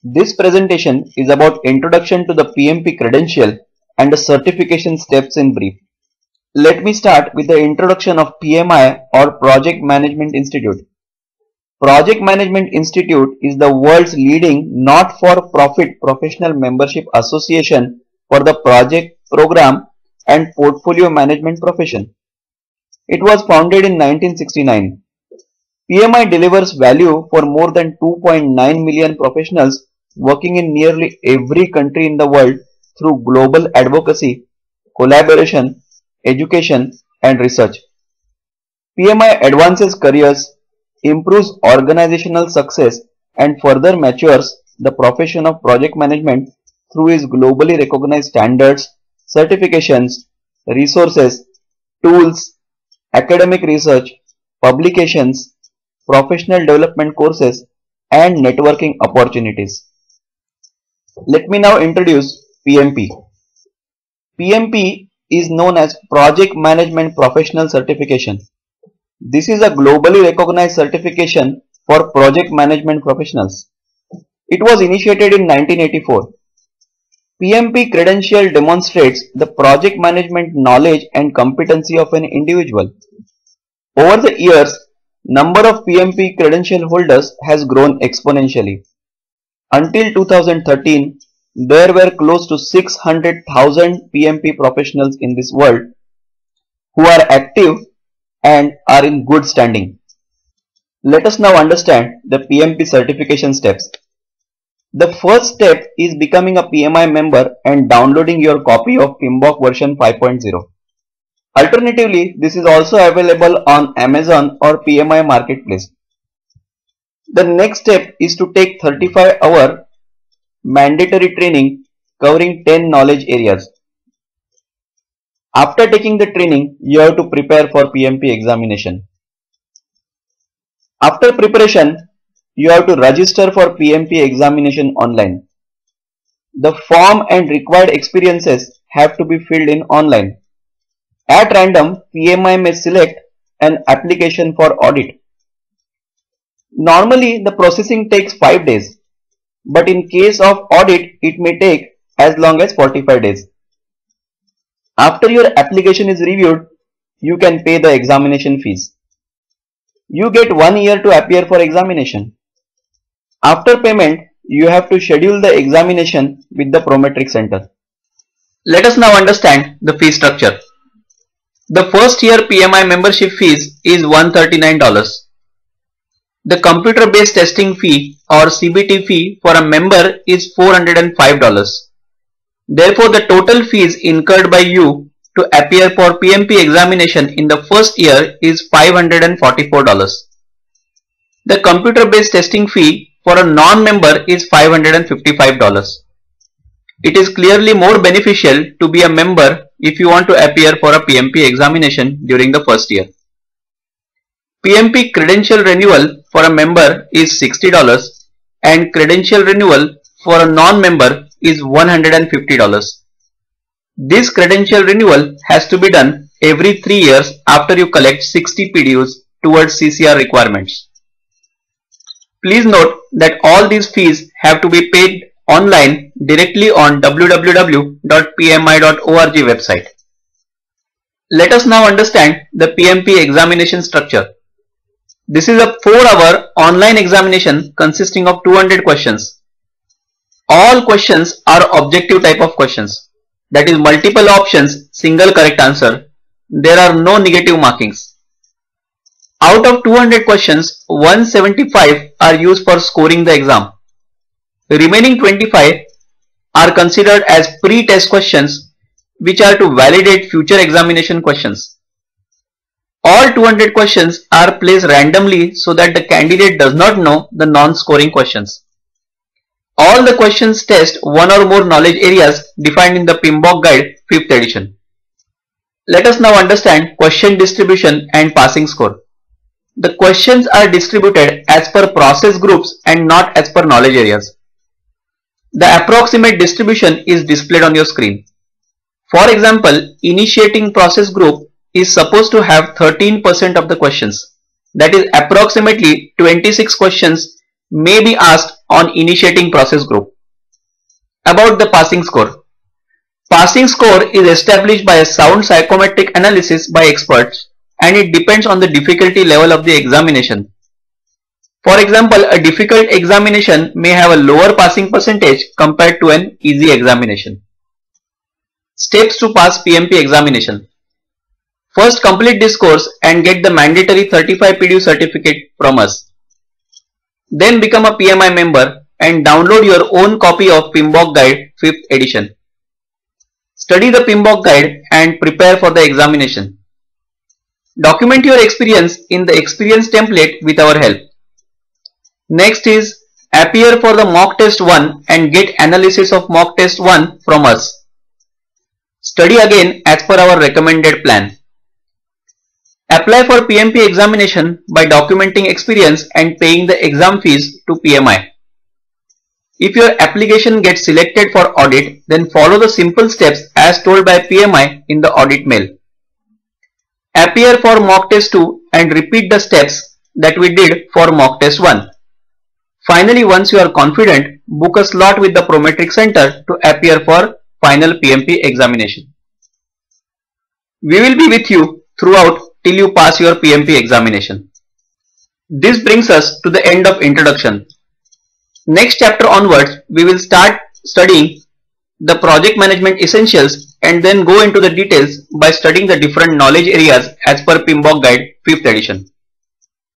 This presentation is about introduction to the PMP credential and the certification steps in brief. Let me start with the introduction of PMI or Project Management Institute. Project Management Institute is the world's leading not-for-profit professional membership association for the project, program and portfolio management profession. It was founded in 1969. PMI delivers value for more than 2.9 million professionals working in nearly every country in the world through global advocacy, collaboration, education and research. PMI advances careers, improves organizational success and further matures the profession of project management through its globally recognized standards, certifications, resources, tools, academic research, publications, professional development courses and networking opportunities. Let me now introduce PMP. PMP is known as Project Management Professional Certification. This is a globally recognized certification for project management professionals. It was initiated in 1984. PMP credential demonstrates the project management knowledge and competency of an individual. Over the years, number of PMP credential holders has grown exponentially. Until 2013, there were close to 600,000 PMP professionals in this world who are active and are in good standing. Let us now understand the PMP certification steps. The first step is becoming a PMI member and downloading your copy of PMBOK version 5.0. Alternatively, this is also available on Amazon or PMI Marketplace. The next step is to take 35-hour mandatory training covering 10 knowledge areas. After taking the training, you have to prepare for PMP examination. After preparation, you have to register for PMP examination online. The form and required experiences have to be filled in online. At random, PMI may select an application for audit. Normally, the processing takes 5 days, but in case of audit, it may take as long as 45 days. After your application is reviewed, you can pay the examination fees. You get 1 year to appear for examination. After payment, you have to schedule the examination with the Prometric Center. Let us now understand the fee structure. The first year PMI membership fees is $139. The computer-based testing fee or CBT fee for a member is $405. Therefore, the total fees incurred by you to appear for PMP examination in the first year is $544. The computer-based testing fee for a non-member is $555. It is clearly more beneficial to be a member if you want to appear for a PMP examination during the first year. PMP credential renewal for a member is $60 and credential renewal for a non-member is $150. This credential renewal has to be done every 3 years after you collect 60 PDUs towards CCR requirements. Please note that all these fees have to be paid online directly on www.pmi.org website. Let us now understand the PMP examination structure. This is a 4-hour online examination consisting of 200 questions. All questions are objective type of questions, that is multiple options, single correct answer. There are no negative markings. Out of 200 questions, 175 are used for scoring the exam. The remaining 25 are considered as pre-test questions which are to validate future examination questions. All 200 questions are placed randomly so that the candidate does not know the non-scoring questions. All the questions test one or more knowledge areas defined in the PMBOK Guide 5th edition. Let us now understand question distribution and passing score. The questions are distributed as per process groups and not as per knowledge areas. The approximate distribution is displayed on your screen. For example, initiating process group is supposed to have 13% of the questions. That is approximately 26 questions may be asked on initiating process group. About the passing score. Passing score is established by a sound psychometric analysis by experts, and it depends on the difficulty level of the examination. For example, a difficult examination may have a lower passing percentage compared to an easy examination. Steps to pass PMP examination. First, complete this course and get the mandatory 35 PDU certificate from us. Then become a PMI member and download your own copy of PMBOK Guide 5th edition. Study the PMBOK Guide and prepare for the examination. Document your experience in the experience template with our help. Next is appear for the mock test 1 and get analysis of mock test 1 from us. Study again as per our recommended plan. Apply for PMP examination by documenting experience and paying the exam fees to PMI. If your application gets selected for audit, then follow the simple steps as told by PMI in the audit mail. Appear for mock test 2 and repeat the steps that we did for mock test 1. Finally, once you are confident, book a slot with the Prometric Center to appear for final PMP examination. We will be with you throughout till you pass your PMP examination. This brings us to the end of introduction. Next chapter onwards, we will start studying the project management essentials and then go into the details by studying the different knowledge areas as per PMBOK Guide 5th edition.